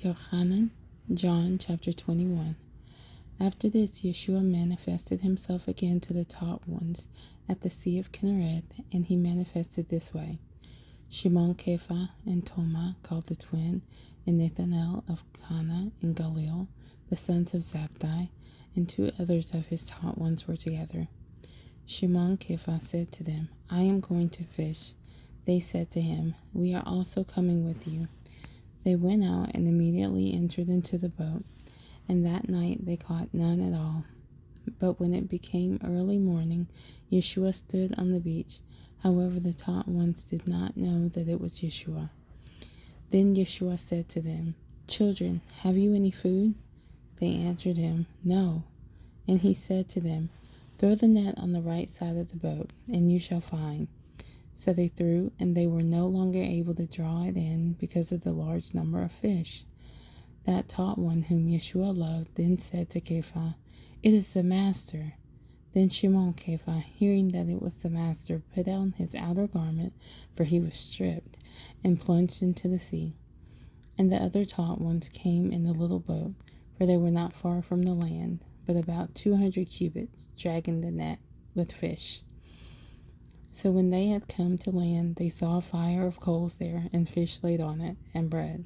Yohanan, John chapter 21. After this, Yeshua manifested himself again to the taught ones at the Sea of Kinneret, and he manifested this way. Shimon Kepha and Toma, called the twin, and Nathanael of Cana in Galilee, the sons of Zabdi, and 2 others of his taught ones were together. Shimon Kepha said to them, I am going to fish. They said to him, We are also coming with you. They went out and immediately entered into the boat, and that night they caught none at all. But when it became early morning, Yeshua stood on the beach. However, the taught ones did not know that it was Yeshua. Then Yeshua said to them, Children, have you any food? They answered him, No. And he said to them, Throw the net on the right side of the boat, and you shall find. So they threw, and they were no longer able to draw it in because of the large number of fish. That taught one whom Yeshua loved then said to Kepha, It is the Master. Then Shimon Kepha, hearing that it was the Master, put on his outer garment, for he was stripped, and plunged into the sea. And the other taught ones came in the little boat, for they were not far from the land, but about 200 cubits, dragging the net with fish. So when they had come to land, they saw a fire of coals there, and fish laid on it, and bread.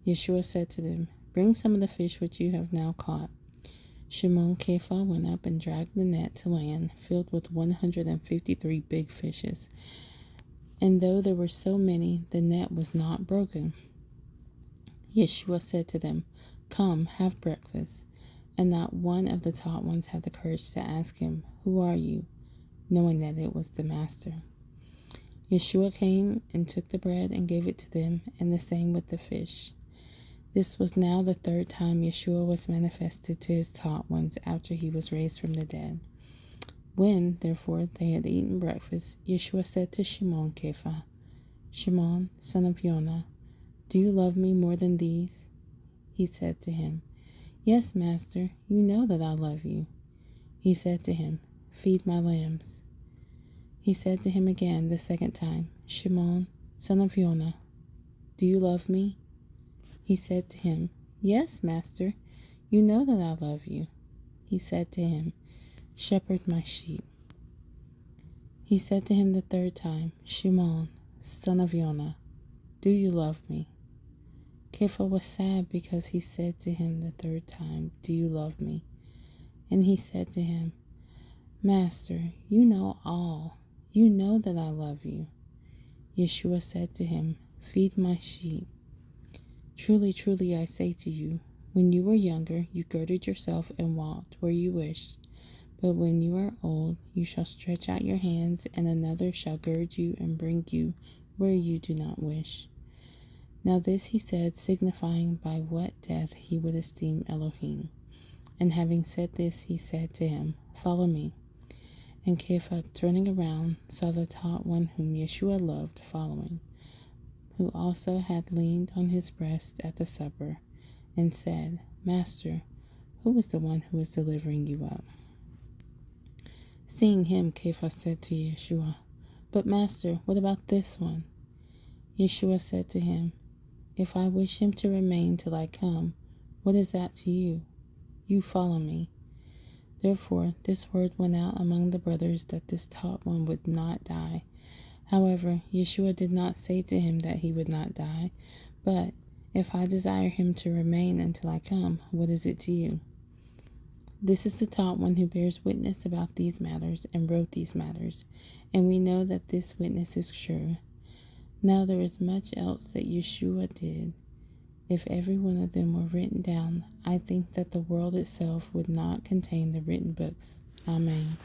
Yeshua said to them, Bring some of the fish which you have now caught. Shimon Kepha went up and dragged the net to land, filled with 153 big fishes. And though there were so many, the net was not broken. Yeshua said to them, Come, have breakfast. And not one of the taught ones had the courage to ask him, Who are you? Knowing that it was the Master. Yeshua came and took the bread and gave it to them, and the same with the fish. This was now the 3rd time Yeshua was manifested to his taught ones after he was raised from the dead. When, therefore, they had eaten breakfast, Yeshua said to Shimon Kepha, Shimon, son of Yohanan, do you love me more than these? He said to him, Yes, Master, you know that I love you. He said to him, Feed my lambs. He said to him again the 2nd time, Shimon, son of Yohanan, do you love me? He said to him, Yes, Master, you know that I love you. He said to him, Shepherd my sheep. He said to him the 3rd time, Shimon, son of Yohanan, do you love me? Kepha was sad because he said to him the 3rd time, Do you love me? And he said to him, Master, you know all. You know that I love you. Yeshua said to him, Feed my sheep. Truly, truly, I say to you, when you were younger, you girded yourself and walked where you wished. But when you are old, you shall stretch out your hands, and another shall gird you and bring you where you do not wish. Now this he said, signifying by what death he would esteem Elohim. And having said this, he said to him, Follow me. And Kepha, turning around, saw the taught one whom Yeshua loved following, who also had leaned on his breast at the supper, and said, Master, who is the one who is delivering you up? Seeing him, Kepha said to Yeshua, But Master, what about this one? Yeshua said to him, If I wish him to remain till I come, what is that to you? You follow me. Therefore, this word went out among the brothers that this taught one would not die. However, Yeshua did not say to him that he would not die, but, If I desire him to remain until I come, what is it to you? This is the taught one who bears witness about these matters and wrote these matters, and we know that this witness is true. Now there is much else that Yeshua did. If every one of them were written down, I think that the world itself would not contain the written books. Amen.